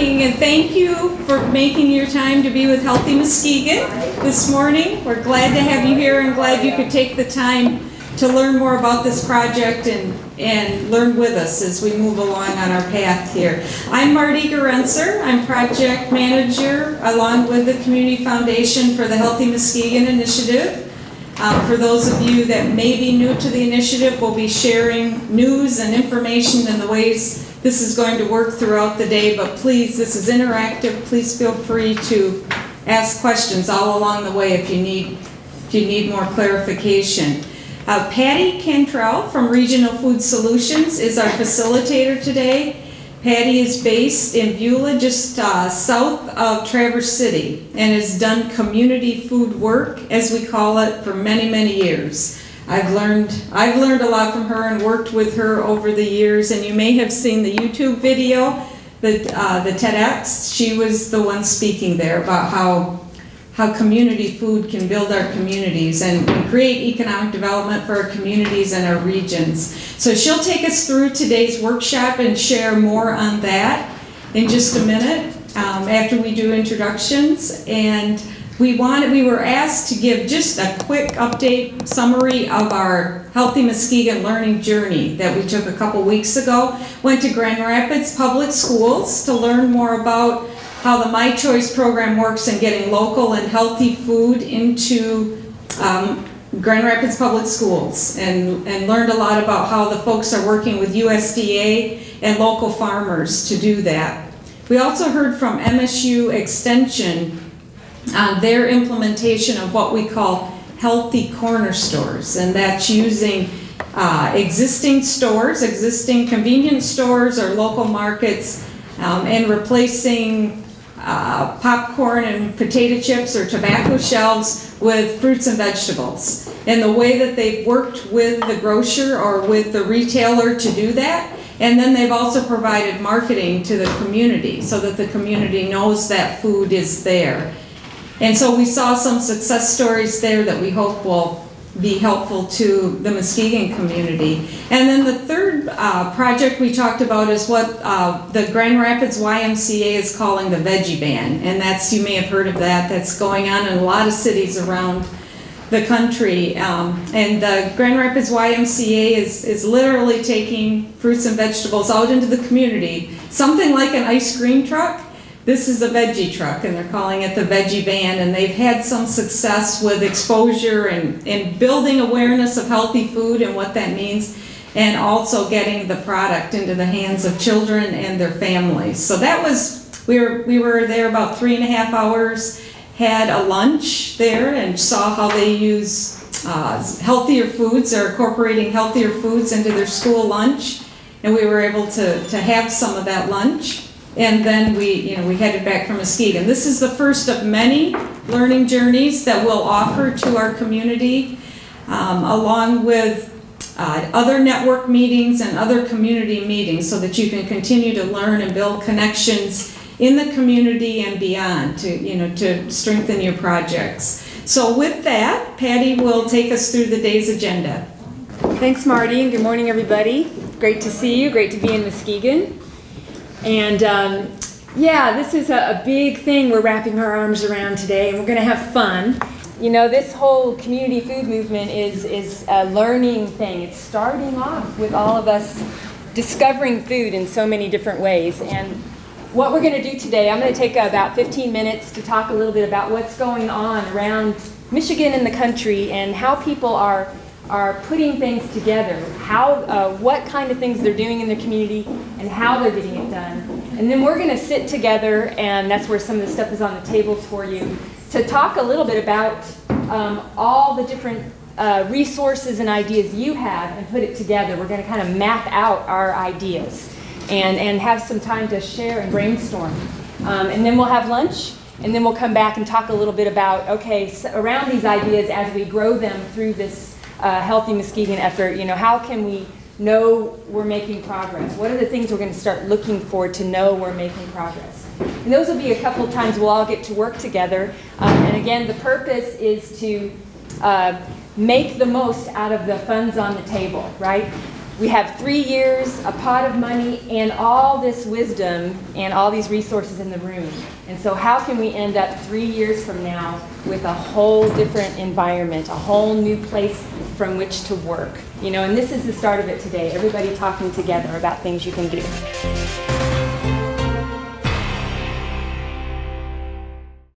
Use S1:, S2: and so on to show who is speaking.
S1: morning, and thank you for making your time to be with Healthy Muskegon this morning. We're glad to have you here and glad you could take the time to learn more about this project and learn with us as we move along on our path here. I'm Marty Gerenser. I'm project manager along with the Community Foundation for the Healthy Muskegon Initiative. For those of you that may be new to the initiative, we'll be sharing news and information and the ways this is going to work throughout the day, but please, this is interactive. Please feel free to ask questions all along the way if you need more clarification. Patty Cantrell from Regional Food Solutions is our facilitator today. Patty is based in Beulah, just south of Traverse City, and has done community food work, as we call it, for many, many years. I've learned a lot from her and worked with her over the years, and you may have seen the YouTube video, the TEDx. She was the one speaking there about how community food can build our communities and create economic development for our communities and our regions. So she'll take us through today's workshop and share more on that in just a minute after we do introductions. And we were asked to give just a quick update summary of our Healthy Muskegon learning journey that we took a couple weeks ago. Went to Grand Rapids Public Schools to learn more about how the My Choice program works in getting local and healthy food into Grand Rapids Public Schools, and learned a lot about how the folks are working with USDA and local farmers to do that. We also heard from MSU Extension on their implementation of what we call healthy corner stores, and that's using existing stores, existing convenience stores or local markets, and replacing popcorn and potato chips or tobacco shelves with fruits and vegetables. And the way that they've worked with the grocer or with the retailer to do that, and then they've also provided marketing to the community so that the community knows that food is there. And so we saw some success stories there that we hope will be helpful to the Muskegon community. And then the third project we talked about is what the Grand Rapids YMCA is calling the Veggie Ban. And that's, you may have heard of that, that's going on in a lot of cities around the country. And the Grand Rapids YMCA is literally taking fruits and vegetables out into the community. Something like an ice cream truck. This is a veggie truck, and they're calling it the Veggie Van, and they've had some success with exposure and building awareness of healthy food and what that means, and also getting the product into the hands of children and their families. So that was, we were there about 3.5 hours, had a lunch there, and saw how they use healthier foods. They're incorporating healthier foods into their school lunch, and we were able to have some of that lunch. And then we headed back from Muskegon. This is the first of many learning journeys that we'll offer to our community, along with other network meetings and other community meetings, so that you can continue to learn and build connections in the community and beyond to strengthen your projects. So with that, Patty will take us through the day's agenda.
S2: Thanks, Marty, and good morning, everybody. Great to see you. Great to be in Muskegon. And yeah, this is a big thing we're wrapping our arms around today, and we're going to have fun. You know, this whole community food movement is a learning thing. It's starting off with all of us discovering food in so many different ways. And what we're going to do today, I'm going to take about 15 minutes to talk a little bit about what's going on around Michigan and the country and how people are putting things together, what kind of things they're doing in their community and how they're getting it done. And then we're going to sit together, and that's where some of the stuff is on the tables for you, to talk a little bit about all the different resources and ideas you have and put it together. We're going to kind of map out our ideas and have some time to share and brainstorm. And then we'll have lunch, and then we'll come back and talk a little bit about, okay, so around these ideas as we grow them through this Healthy Muskegon effort, how can we know we're making progress? What are the things we're going to start looking for to know we're making progress? And those will be a couple of times we'll all get to work together. And again, the purpose is to make the most out of the funds on the table, right? We have 3 years, a pot of money, and all this wisdom and all these resources in the room. And so how can we end up 3 years from now with a whole different environment, a whole new place from which to work? You know, and this is the start of it today, everybody talking together about things you can do.